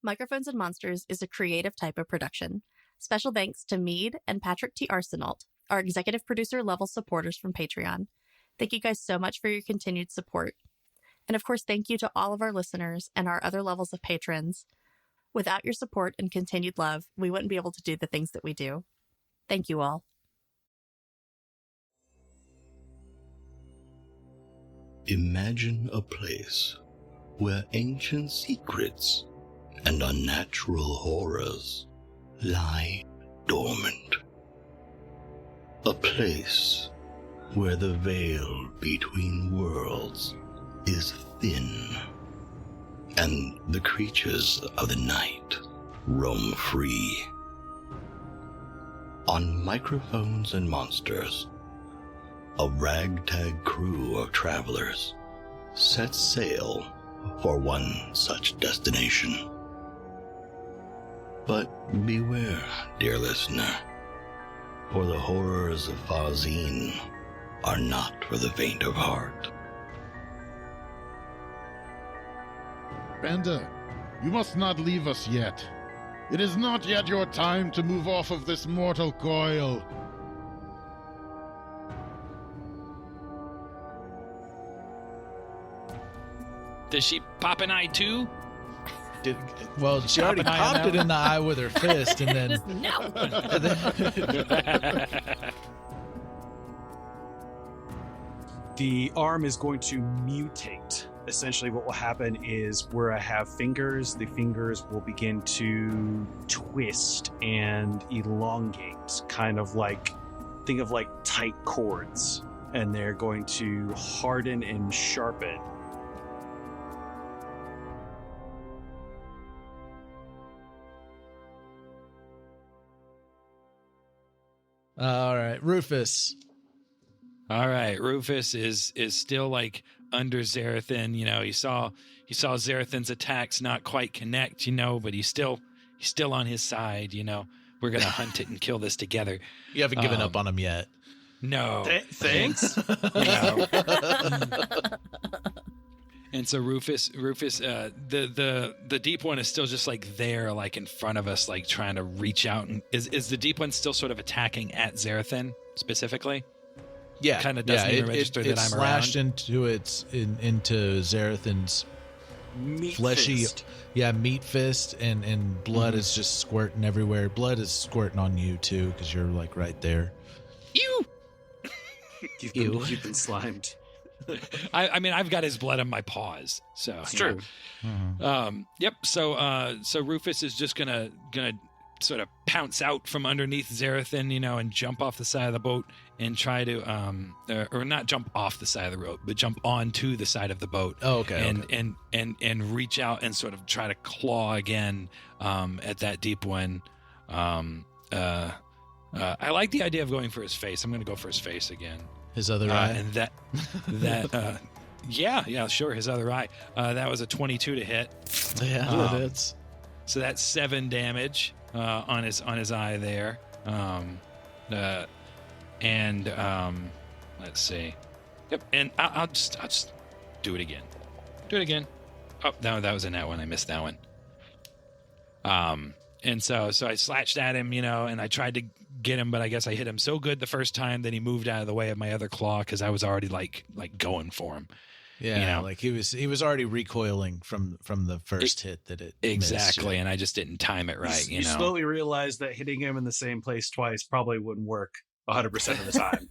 Microphones and Monsters is a creative type of production. Special thanks to Mead and Patrick T. Arsenault, our executive producer level supporters from Patreon. Thank you guys so much for your continued support. And of course, thank you to all of our listeners and our other levels of patrons. Without your support and continued love, we wouldn't be able to do the things that we do. Thank you all. Imagine a place where ancient secrets and unnatural horrors lie dormant. A place where the veil between worlds is thin, and the creatures of the night roam free. On Microphones and Monsters, a ragtag crew of travelers sets sail for one such destination. But beware, dear listener, for the horrors of Fazine are not for the faint of heart. Bender, you must not leave us yet. It is not yet your time to move off of this mortal coil. Does she pop an eye too? Well, she already popped it in the eye with her fist, and then... No! The arm is going to mutate. Essentially what will happen is where I have fingers, the fingers will begin to twist and elongate, kind of like, think of like tight cords, and they're going to harden and sharpen. All right, Rufus. All right, Rufus is still like under Xerothin. You know, he saw Xerothin's attacks not quite connect. You know, but he's still on his side. You know, we're gonna hunt it and kill this together. You haven't given up on him yet. No, Thanks. You know. And so Rufus, the deep one is still just like there, like in front of us, like trying to reach out. And is the deep one still sort of attacking at Xerothin specifically? Yeah, kind of doesn't even register that I'm slashed around. into Xerothin's Meat fleshy, fist. meat fist, and blood is just squirting everywhere. Blood is squirting on you too, because you're like right there. Ew! You've been slimed. I mean, I've got his blood on my paws, so It's true. Yep. So Rufus is just gonna sort of pounce out from underneath Xerothin, you know, and jump off the side of the boat and try to, or not jump off the side of the boat, but jump onto the side of the boat. Oh, okay. And reach out and sort of try to claw again at that deep one. I like the idea of going for his face. I'm going to go for his face again. His other eye. And yeah, sure. His other eye. That was a 22 to hit. Yeah, that's. So that's 7 damage on his eye there. Let's see. Yep. And I'll just do it again. Oh, no, that was in that one. I missed that one. And so I slashed at him, you know, and I tried to get him, but I guess I hit him so good the first time that he moved out of the way of my other claw because I was already like going for him. Yeah, you know? like he was already recoiling from the first hit that it exactly, missed. and I just didn't time it right. You You know, slowly realize that hitting him in the same place twice probably wouldn't work 100% of the time.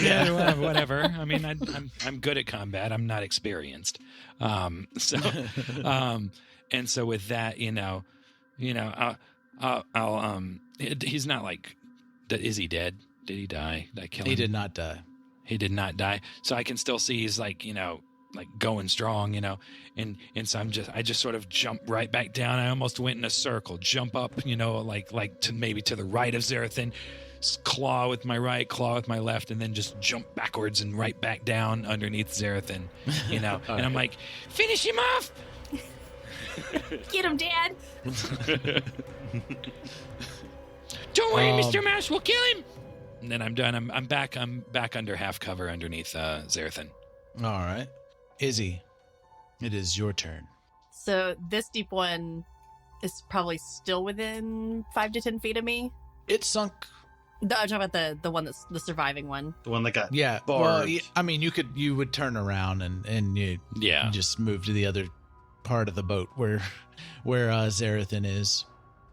yeah, whatever. I mean, I'm good at combat. I'm not experienced. And so with that, he's not like. Is he dead? Did he die? Did I kill him? He did not die. He did not die. So I can still see he's like, you know, like going strong, you know, and so I just sort of jump right back down. I almost went in a circle, jump up, you know, like to maybe to the right of Xerothin, claw with my right, claw with my left, and then just jump backwards and right back down underneath Xerothin, you know. And I'm like, finish him off. Get him, Dad. Don't worry, Mr. Mouse, we'll kill him. And then I'm done. I'm back under half cover underneath Xerothin. All right. Izzy, it is your turn. So this deep one is probably still within 5 to 10 feet of me. It sunk. I'm talking about the one that's the surviving one. The one that got Yeah. barbed. Well, I mean, you would turn around and you just move to the other part of the boat where Xerothin is.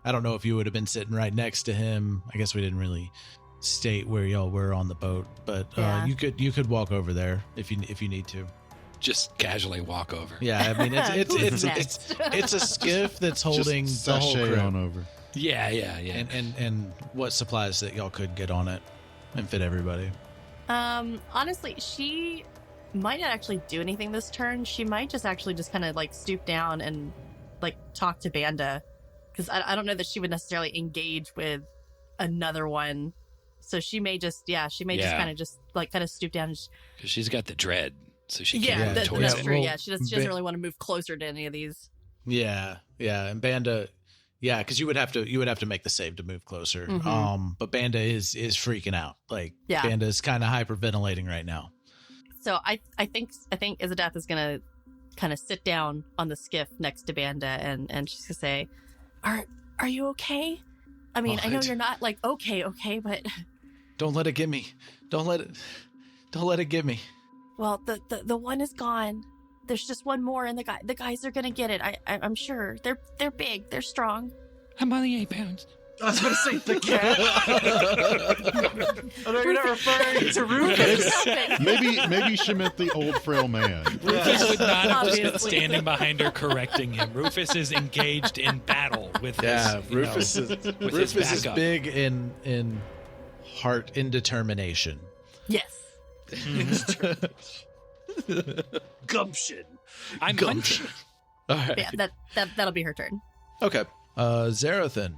I don't know if you would have been sitting right next to him. I guess we didn't really state where y'all were on the boat, but you could walk over there if you need to. Just casually walk over. Yeah, I mean Who's it's a skiff that's holding Just the whole sashay crew. on over. Yeah. And what supplies that y'all could get on it and fit everybody. Honestly, she might not actually do anything this turn. She might just kind of like stoop down and like talk to Banda, because I don't know that she would necessarily engage with another one. So she may just just kind of stoop down. Because she's got the dread, so she can't Yeah, really that's towards true. it. Yeah, she doesn't really want to move closer to any of these. Yeah, and Banda, because you would have to make the save to move closer. Mm-hmm. But Banda is freaking out. Like Banda is kind of hyperventilating right now. So I think Izzodath is gonna kind of sit down on the skiff next to Banda and she's gonna say, "Are you okay? I mean, I know you're not like okay, but don't let it get me. Don't let it get me." Well, the one is gone. There's just one more, and the guys are gonna get it. I'm sure. They're big. They're strong. I'm only 8 pounds. I was going to say the cat. I know you're not referring to Rufus. Maybe she meant the old frail man. Rufus would not have been Obviously. standing behind her correcting him. Rufus is engaged in battle with his, Rufus his is backup. big in heart and determination. Yes. Gumption. I'm hunting. All right. Yeah. That'll be her turn. Okay. Xerothin.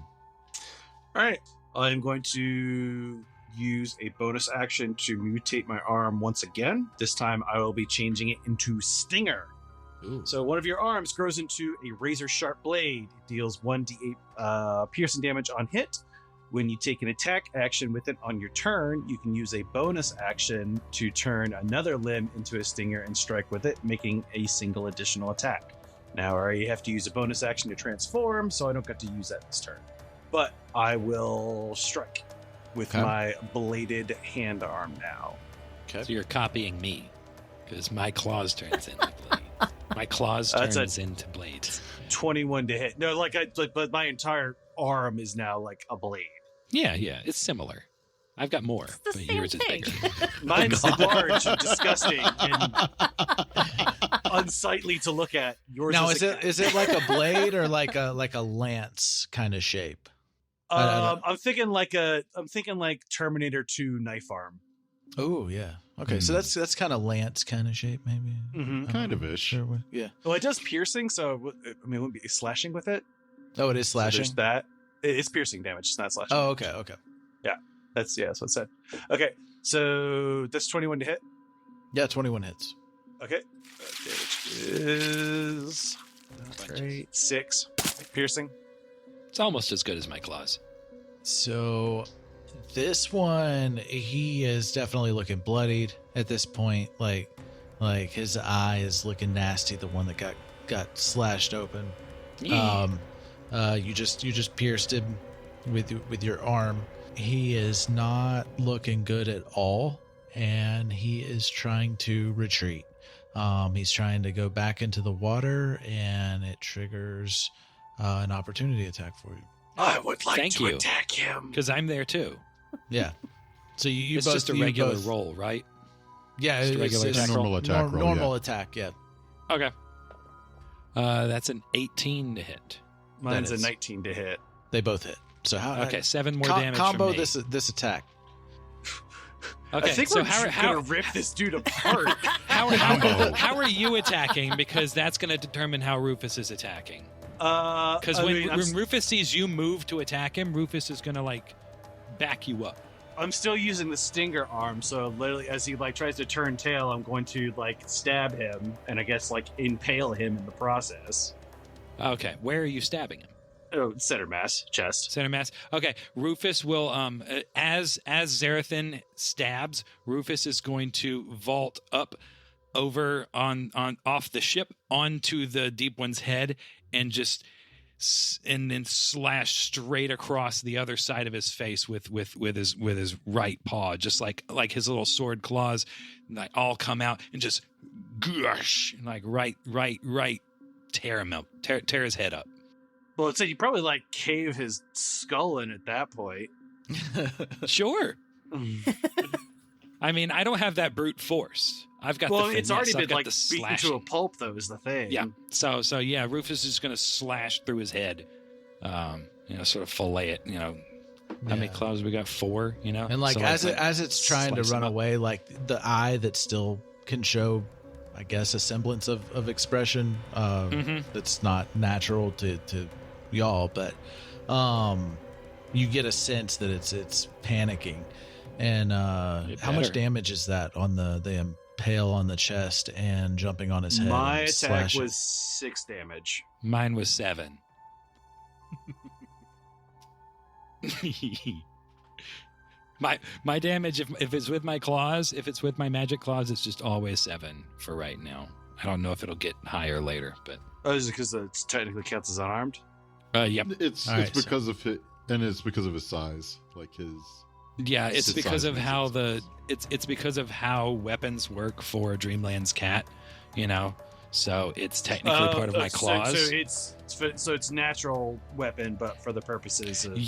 All right. I'm going to use a bonus action to mutate my arm once again. This time I will be changing it into Stinger. Ooh. So one of your arms grows into a razor sharp blade. It deals 1d8 piercing damage on hit. When you take an attack action with it on your turn, you can use a bonus action to turn another limb into a stinger and strike with it, making a single additional attack. Now I have to use a bonus action to transform, so I don't get to use that this turn. But I will strike with my bladed hand arm now. Okay. So you're copying me, because my claws turns into blade. My claws turns into blades. 21 to hit. No, but my entire arm is now like a blade. Yeah, it's similar. I've got more, the but same yours is thing. bigger. Mine's large and disgusting and unsightly to look at. Yours Now is is it like a blade or like a lance kind of shape? I'm thinking like Terminator 2 knife arm. Oh yeah. Okay, so that's kind of lance kind of shape, maybe. Mm-hmm. Kind of ish. Sure. Yeah. Well, it does piercing, so I mean, it wouldn't be slashing with it. Oh, it is So slashing. there's that. It's piercing damage. It's not slashing. Oh, okay. That's what it said. Okay, so that's 21 to hit. Yeah, 21 hits. Okay, which is great 6 piercing. It's almost as good as my claws. So this one, he is definitely looking bloodied at this point. Like his eye is looking nasty. The one that got slashed open. Yeah. You just pierced him with your arm. He is not looking good at all, and he is trying to retreat. He's trying to go back into the water, and it triggers an opportunity attack for you. I would like Thank to you. attack him. Because I'm there too. Yeah. So you It's both, just a you regular both- roll, right? Yeah, Just a regular it's attack normal attack roll, Normal yeah. attack. Yeah. Okay. That's an 18 to hit. Mine's That a is. 19 to hit. They both hit. So how? Okay, 7 more com- damage combo from me. this attack. Okay, I think so we're how gonna rip this dude apart. how are you attacking? Because that's going to determine how Rufus is attacking. Because when Rufus sees you move to attack him, Rufus is going to like back you up. I'm still using the stinger arm, so literally as he like tries to turn tail, I'm going to like stab him and I guess like impale him in the process. Okay, where are you stabbing him? Oh, center mass, chest. Center mass. Okay, Rufus will as Xerothin stabs, Rufus is going to vault up over on off the ship onto the deep one's head and just and then slash straight across the other side of his face with his right paw, just like his little sword claws, like all come out and just gush, like right, tear him up, tear his head up. Well, I'd say you probably like cave his skull in at that point. Sure. I mean, I don't have that brute force. I've got well, the it's already been like beaten to a pulp, though, is the thing. Yeah. So yeah, Rufus is going to slash through his head, sort of fillet it. How many claws we got? 4. And like so as it's trying to run away, like the eye that still can show, I guess, a semblance of expression. That's not natural to y'all, but you get a sense that it's panicking. And how much damage is that on the impale on the chest and jumping on his head? My attack was 6 damage. Mine was 7. my damage, if it's with my claws, if it's with my magic claws, it's just always 7 for right now. I don't know if it'll get higher later, but is it because it technically counts as unarmed? Yep. It's because of it, and it's because of his size, like his. Yeah, it's because of how it's because of how weapons work for Dreamland's cat, So it's technically part of my claws. So it's natural weapon, but for the purposes of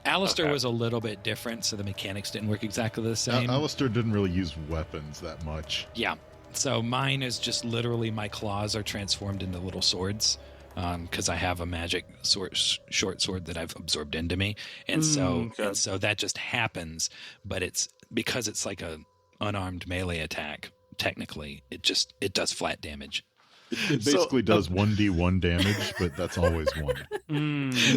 Alistair was a little bit different, so the mechanics didn't work exactly the same. Alistair didn't really use weapons that much. Yeah, so mine is just literally my claws are transformed into little swords. Because I have a magic short sword that I've absorbed into me, and so that just happens. But it's because it's like a unarmed melee attack. Technically, it does flat damage. It basically does 1d1 damage, but that's always 1.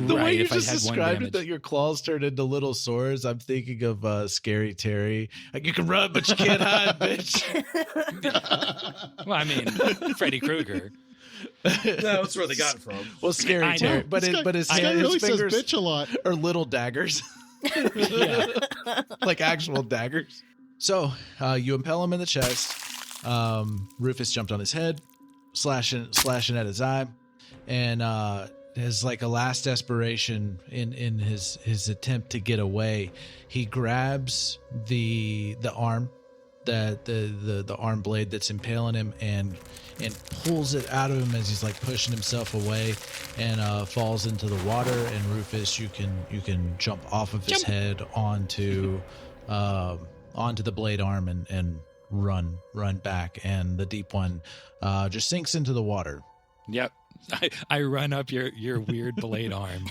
The way you just described it, that your claws turned into little swords, I'm thinking of Scary Terry. Like, you can run, but you can't hide, bitch. Well, I mean, Freddy Krueger. No, that's where they got it from. Well, Scary Terry, but his really fingers says bitch a lot. Are little daggers, like actual daggers. So you impale him in the chest. Rufus jumped on his head, slashing at his eye, and as like a last desperation in his attempt to get away, he grabs the arm. The arm blade that's impaling him and pulls it out of him as he's like pushing himself away and falls into the water. And Rufus, you can jump off of his head onto the blade arm and run back, and the deep one just sinks into the water. Yep. I run up your weird blade arm,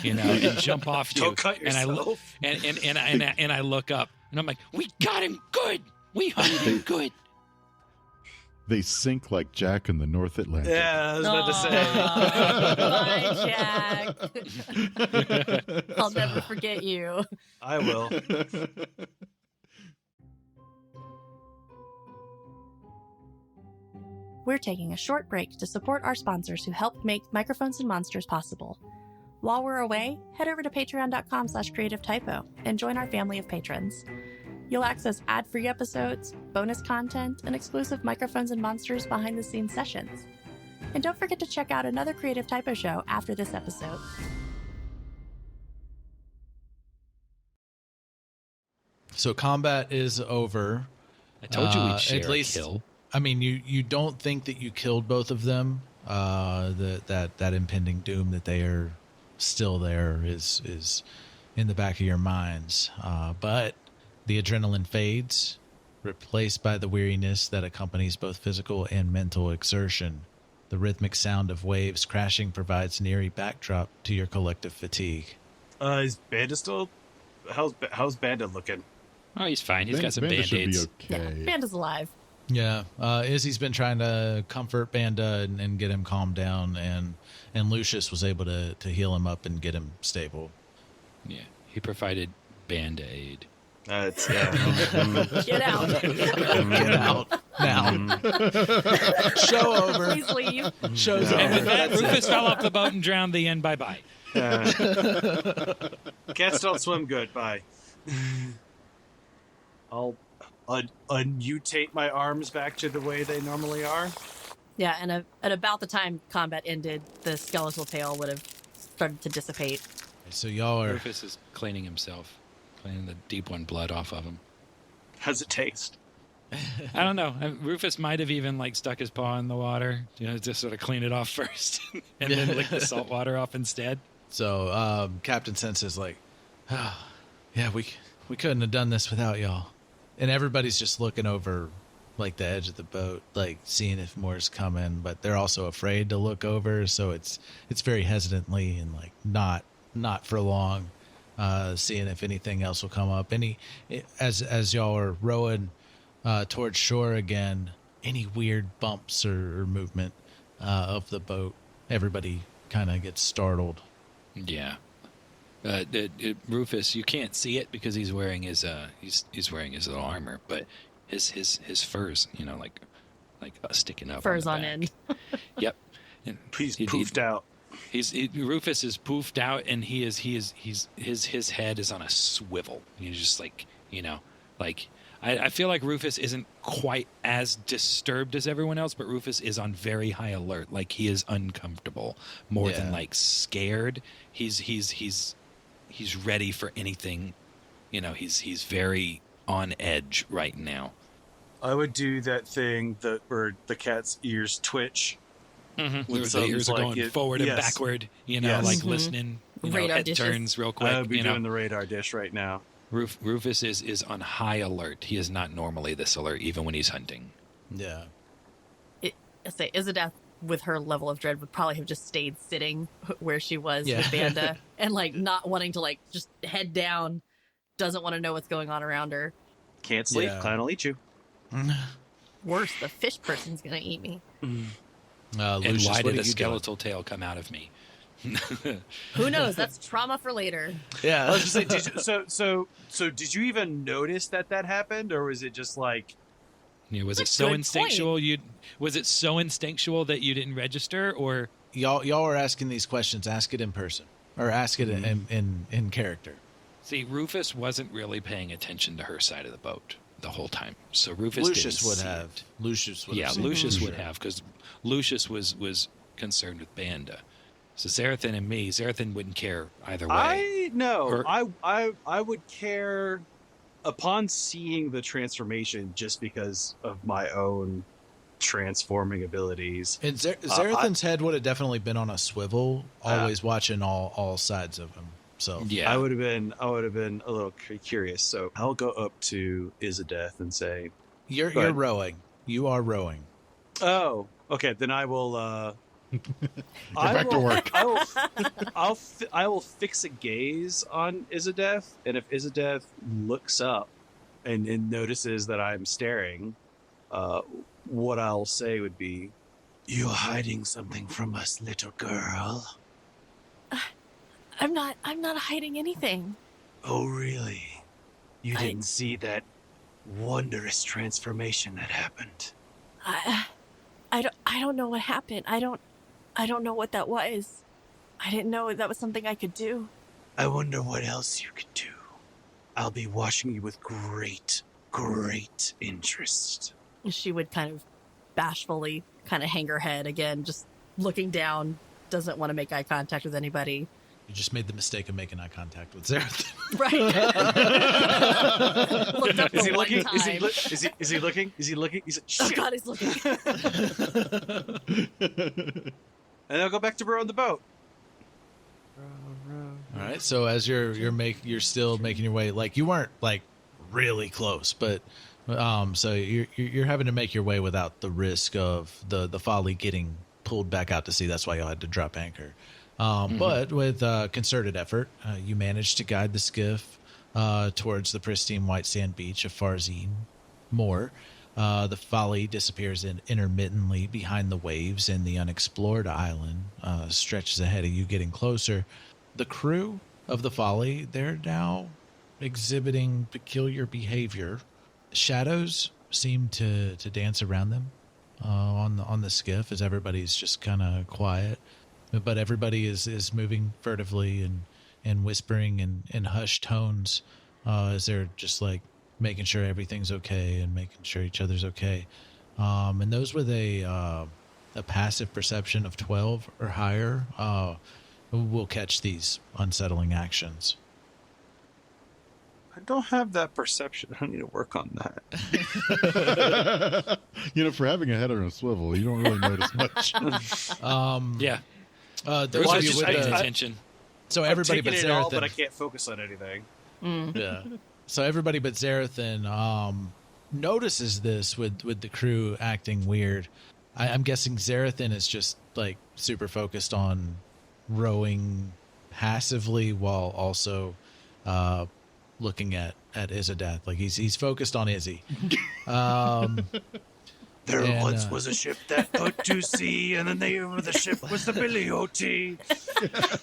and jump off you. Don't cut yourself. And I look up and I'm like, we got him good. We hunted him good. They sink like Jack in the North Atlantic. Yeah, I was about to say. Bye, Jack. I'll never forget you. I will. We're taking a short break to support our sponsors who help make Microphones and Monsters possible. While we're away, head over to patreon.com/creativetypo and join our family of patrons. You'll access ad-free episodes, bonus content, and exclusive Microphones and Monsters behind-the-scenes sessions. And don't forget to check out another Creative Typo show after this episode. So combat is over. I told you we'd share at least, a kill. I mean, you don't think that you killed both of them. That impending doom that they are still there is in the back of your minds. But the adrenaline fades, replaced by the weariness that accompanies both physical and mental exertion. The rhythmic sound of waves crashing provides an eerie backdrop to your collective fatigue. Is Bandit still? How's Bandit looking? Oh, he's fine. He's got some Band-Aids. Should be okay. Yeah, Banda's alive. Yeah, Izzy's been trying to comfort Banda and get him calmed down, and Lucius was able to heal him up and get him stable. Yeah, he provided Band-Aid. Get out. Get out now. Show over. Please leave. Show's And over. with that, Rufus fell off the boat and drowned. The end. Bye-bye. Cats don't swim good. Bye. I'll unmutate my arms back to the way they normally are. Yeah, and at about the time combat ended, the skeletal tail would have started to dissipate. So y'all are... Rufus is cleaning himself, cleaning the deep one blood off of him. How's it taste? I don't know. Rufus might have even like stuck his paw in the water, just sort of clean it off first, and then lick the salt water off instead. So Captain Sense is like, oh, yeah, we couldn't have done this without y'all. And everybody's just looking over like the edge of the boat, like seeing if more's coming, but they're also afraid to look over, so it's very hesitantly and like not for long, seeing if anything else will come up. As y'all are rowing towards shore again, any weird bumps or movement of the boat, everybody kind of gets startled. Yeah. Rufus, you can't see it because he's wearing his he's wearing his little armor, but his furs, like sticking up. Furs on end. Yep. And he's poofed out. Rufus is poofed out, and his head is on a swivel. He's just I feel like Rufus isn't quite as disturbed as everyone else, but Rufus is on very high alert. Like, he is uncomfortable more than like scared. He's ready for anything. He's very on edge right now. I would do that thing where the cat's ears twitch. Mm-hmm. The ears are going forward and backward, like listening. Radar head dishes. Turns real quick. I would be doing the radar dish right now. Rufus is on high alert. He is not normally this alert, even when he's hunting. Yeah. I say Izzodath, with her level of dread, would probably have just stayed sitting where she was with Banda and like not wanting to like just head down. Doesn't want to know what's going on around her. Can't sleep. Clown will eat you. Worse, the fish person's gonna eat me. And Lucius, why did a skeletal tail come out of me? Who knows? That's trauma for later. Yeah. I was just saying, so did you even notice that happened, or was it just like? Was it so instinctual? Was it so instinctual that you didn't register, or y'all are asking these questions? Ask it in person, or ask it in character. See, Rufus wasn't really paying attention to her side of the boat the whole time, so Rufus Lucius didn't would see have. it. Lucius would. Yeah, have Lucius would have, because Lucius was concerned with Banda. So Xerothin and me, Xerothin wouldn't care either way. I would care upon seeing the transformation, just because of my own transforming abilities. And Xerothin's head would have definitely been on a swivel, always watching all sides of him. So yeah, I would have been a little curious. So I'll go up to Izzodath and say, "You're rowing. You are rowing." Oh, okay. Then I will. Get back to work. I will fix a gaze on Izzodath, and if Izzodath looks up and notices that I'm staring, what I'll say would be, "You're hiding something from us, little girl." I'm not hiding anything. Oh, really? You didn't see that wondrous transformation that happened? I don't know what happened. I don't know what that was. I didn't know that was something I could do. I wonder what else you could do. I'll be watching you with great interest. She would kind of bashfully kind of hang her head again, just looking down, doesn't want to make eye contact with anybody. You just made the mistake of making eye contact with Xerothin. Right. Looked up Is he one looking? time. Is he looking? Is he looking? He's like, Oh shit. God, he's looking. And I'll go back to rowing the boat. All right. So as you're still making your way, like you weren't like really close, but so you're having to make your way without the risk of the folly getting pulled back out to sea. That's why y'all had to drop anchor. But with concerted effort, you managed to guide the skiff towards the pristine white sand beach of Farzine Moor. The folly disappears intermittently behind the waves, and the unexplored island stretches ahead of you, getting closer. The crew of the folly, they're now exhibiting peculiar behavior. Shadows seem to dance around them on the skiff as everybody's just kind of quiet. But everybody is moving furtively and whispering in hushed tones as they're just like making sure everything's okay and making sure each other's okay. And those with a passive perception of 12 or higher, will catch these unsettling actions. I don't have that perception. I need to work on that. For having a head on a swivel, you don't really notice much. Yeah. Those of you with the attention. So everybody but Xerothin, Xerothin. but I can't focus on anything. Yeah. So everybody but Xerothin notices this with the crew acting weird. I'm guessing Xerothin is just like super focused on rowing passively while also looking at Izzodath. Like he's focused on Izzy. There once was a ship that put to sea, and the name of the ship was the Billy O.T.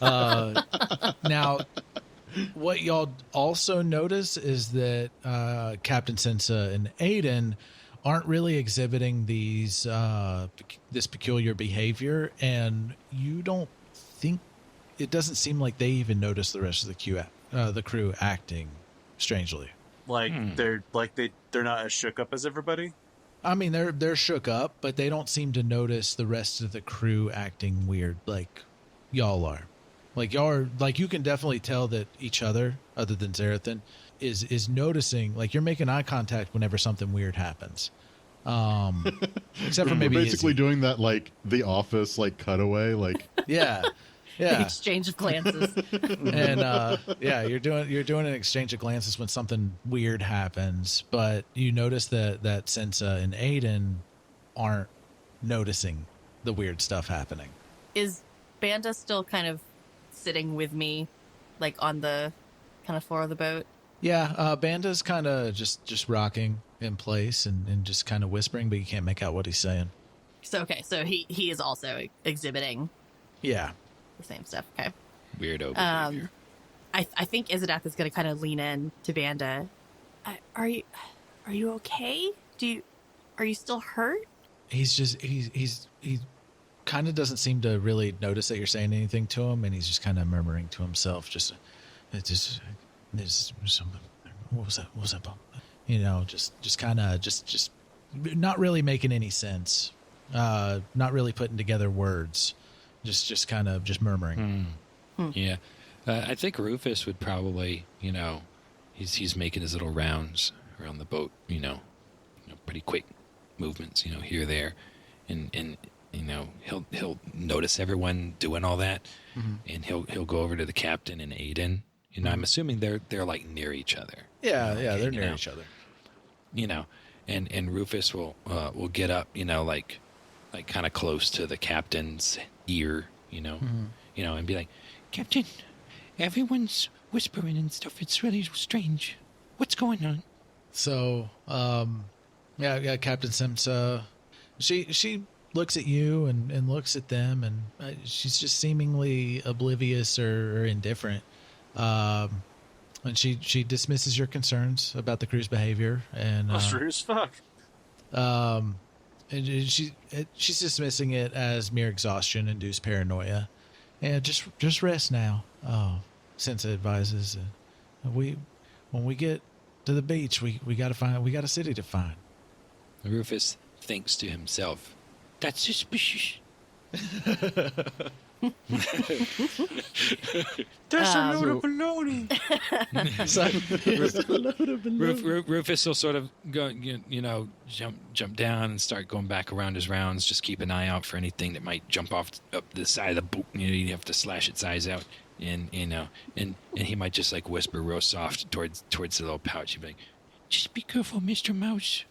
Now, what y'all also notice is that Captain Sensa and Aiden aren't really exhibiting this peculiar behavior, and you don't think it doesn't seem like they even notice the rest of the crew acting strangely. They're not as shook up as everybody. I mean, they're shook up, but they don't seem to notice the rest of the crew acting weird like y'all are. Like y'all are, like you can definitely tell that each other than Xerothin, is noticing. Like you're making eye contact whenever something weird happens. Except for maybe we're basically Izzy. doing that like The Office cutaway Yeah. Exchange of glances. And you're doing an exchange of glances when something weird happens, but you notice that Sensa and Aiden aren't noticing the weird stuff happening. Is Banda still kind of sitting with me, like on the kind of floor of the boat? Yeah, Banda's kind of just rocking in place and just kind of whispering, but you can't make out what he's saying. So he is also exhibiting. Yeah. The same stuff. Okay. Weirdo behavior. I think Izzodath is going to kind of lean in to Banda. Are you okay? Are you still hurt? He kind of doesn't seem to really notice that you're saying anything to him, and he's just kind of murmuring to himself. There's something. What was that? Just kind of just not really making any sense. Not really putting together words. Just kind of just murmuring. Yeah. I think Rufus would probably, he's making his little rounds around the boat, pretty quick movements, here, there. And he'll notice everyone doing all that. Mm-hmm. And he'll go over to the captain and Aiden. I'm assuming they're like near each other. Yeah, they're near each other. And Rufus will get up, like kind of close to the captain's ear, and be like, Captain, everyone's whispering and stuff. It's really strange. What's going on? So, Captain Simsa, she looks at you and looks at them, and she's just seemingly oblivious or indifferent. And she dismisses your concerns about the crew's behavior, and that's rude as fuck. And she's dismissing it as mere exhaustion induced paranoia, and just rest now. Sensa advises, when we get to the beach, we got a city to find. Rufus thinks to himself, "That's suspicious." There's a load of baloney. Rufus will sort of go, jump down and start going back around his rounds. Just keep an eye out for anything that might jump off up the side of the boat. You have to slash its eyes out, and he might just like whisper real soft towards the little pouch. He'd be like, "Just be careful, Mr. Mouse.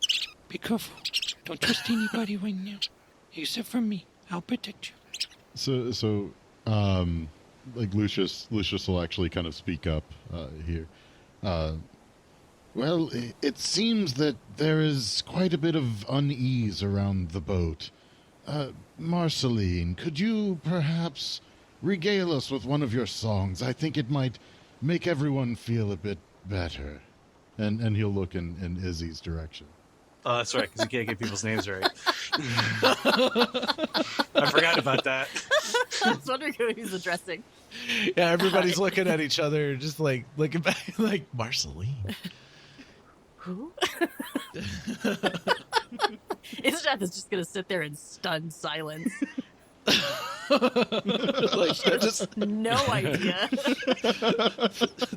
Be careful. Don't trust anybody right now, except for me. I'll protect you." So, like Lucius will actually kind of speak up here. Well, it seems that there is quite a bit of unease around the boat. Marceline, could you perhaps regale us with one of your songs? I think it might make everyone feel a bit better. And he'll look in Izzy's direction. Oh, that's right, because you can't get people's names right. I forgot about that. I was wondering who he's addressing. Yeah, everybody's looking at each other, just like looking back, like Marceline. Who? Izzodath is just going to sit there in stunned silence. Like, just No idea.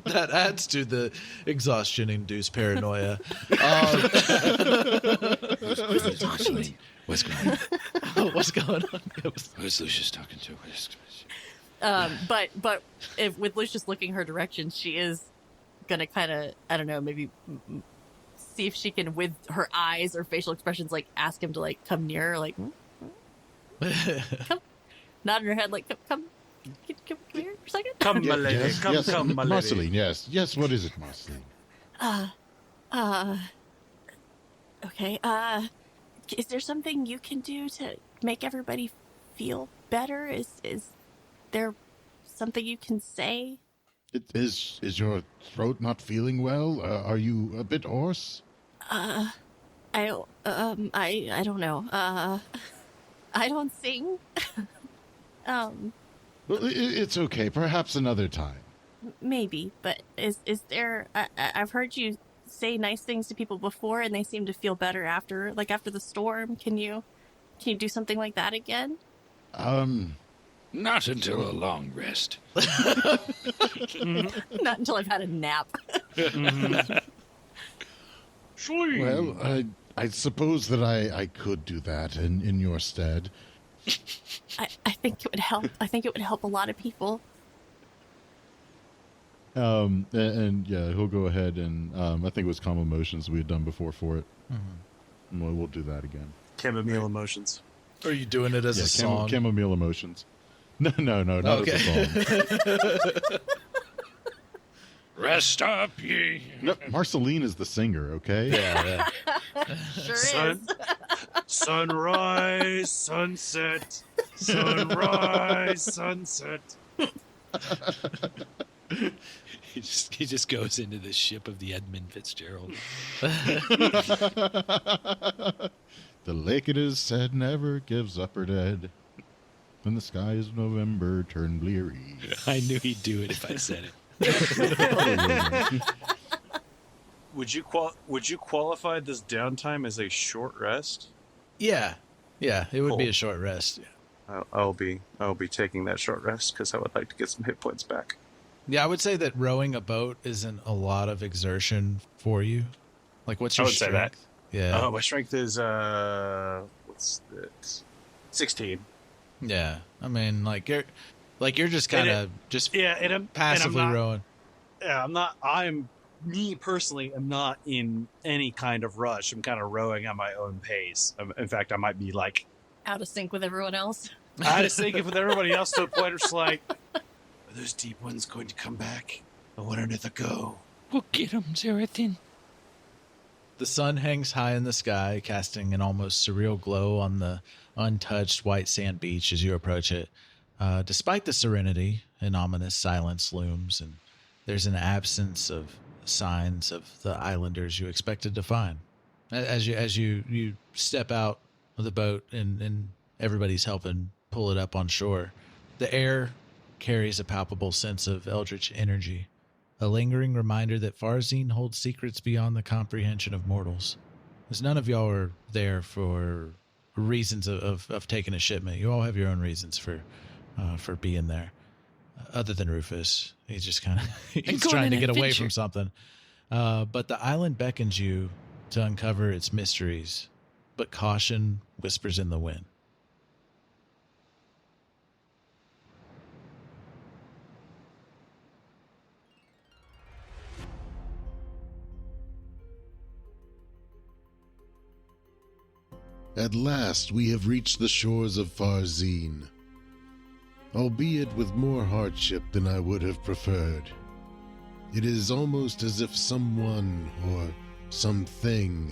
that adds to the exhaustion-induced paranoia. What's going on? What's going on? Who's Lucius talking to? But if with Lucius looking her direction, she is gonna kind of, I don't know, maybe see if she can, with her eyes or facial expressions, like ask him to like come nearer, like come, nod in her head, like come here for a second. Come, my lady. Yes, Come, yes, come, my lady. Marceline, yes. What is it, Marceline? Okay. Is there something you can do to make everybody feel better? Is there something you can say? Is your throat not feeling well? Are you a bit hoarse? I don't know. I don't sing. Well, it's okay. Perhaps another time. Maybe, but is there? I've heard you say nice things to people before, and they seem to feel better after the storm. Can you do something like that again? Not until a long rest. Not until I've had a nap. Well, I suppose that I could do that in your stead. I think it would help. I think it would help a lot of people. And yeah, he'll go ahead and I think it was calm emotions we had done before for it. Mm-hmm. And we'll do that again. Chamomile emotions. Are you doing it as a song? Chamomile emotions. No, not as a song. Rest up, ye. No, Marceline is the singer, okay? Yeah. Sure is. Sunrise, sunset. Sunrise, sunset. He just goes into the ship of the Edmund Fitzgerald. The lake, it is said, never gives up her dead. When the skies of November turn bleary. I knew he'd do it if I said it. Would you qualify this downtime as a short rest? Yeah, it would Cool. be a short rest. I'll be taking that short rest because I would like to get some hit points back. Yeah, I would say that rowing a boat isn't a lot of exertion for you. Like, what's your strength? Say that. Yeah. Oh, my strength is what's that? 16. Yeah, I mean, you're just kind of passively rowing. Yeah, me personally, I'm not in any kind of rush. I'm kind of rowing at my own pace. In fact, I might be like Out of sync with everyone else. out of sync with everybody else to the point where it's like, are those deep ones going to come back? I wonder if they go. We'll get him, Xerothin. The sun hangs high in the sky, casting an almost surreal glow on the untouched white sand beach as you approach it. Despite the serenity, an ominous silence looms, and there's an absence of signs of the islanders you expected to find. As you step out of the boat and everybody's helping pull it up on shore, the air carries a palpable sense of eldritch energy, a lingering reminder that Farzine holds secrets beyond the comprehension of mortals. As none of y'all are there for reasons of taking a shipment. You all have your own reasons for being there. Other than Rufus, he's just kind of he's trying to get away from something. But the island beckons you to uncover its mysteries, but caution whispers in the wind. At last we have reached the shores of Farzine, albeit with more hardship than I would have preferred. It is almost as if someone or something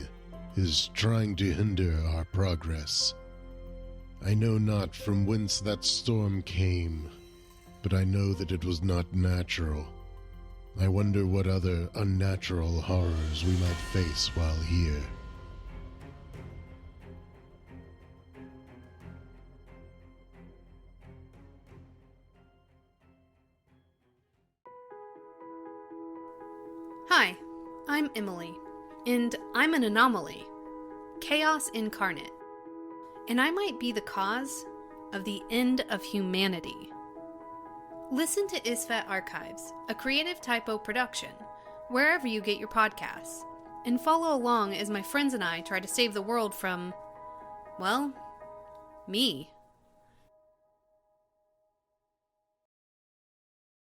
is trying to hinder our progress. I know not from whence that storm came, but I know that it was not natural. I wonder what other unnatural horrors we might face while here. Hi, I'm Emily, and I'm an anomaly, chaos incarnate. And I might be the cause, of the end of humanity. Listen to Isfet Archives, a Creative Typo production, wherever you get your podcasts, and follow along as my friends and I try to save the world from, well, me.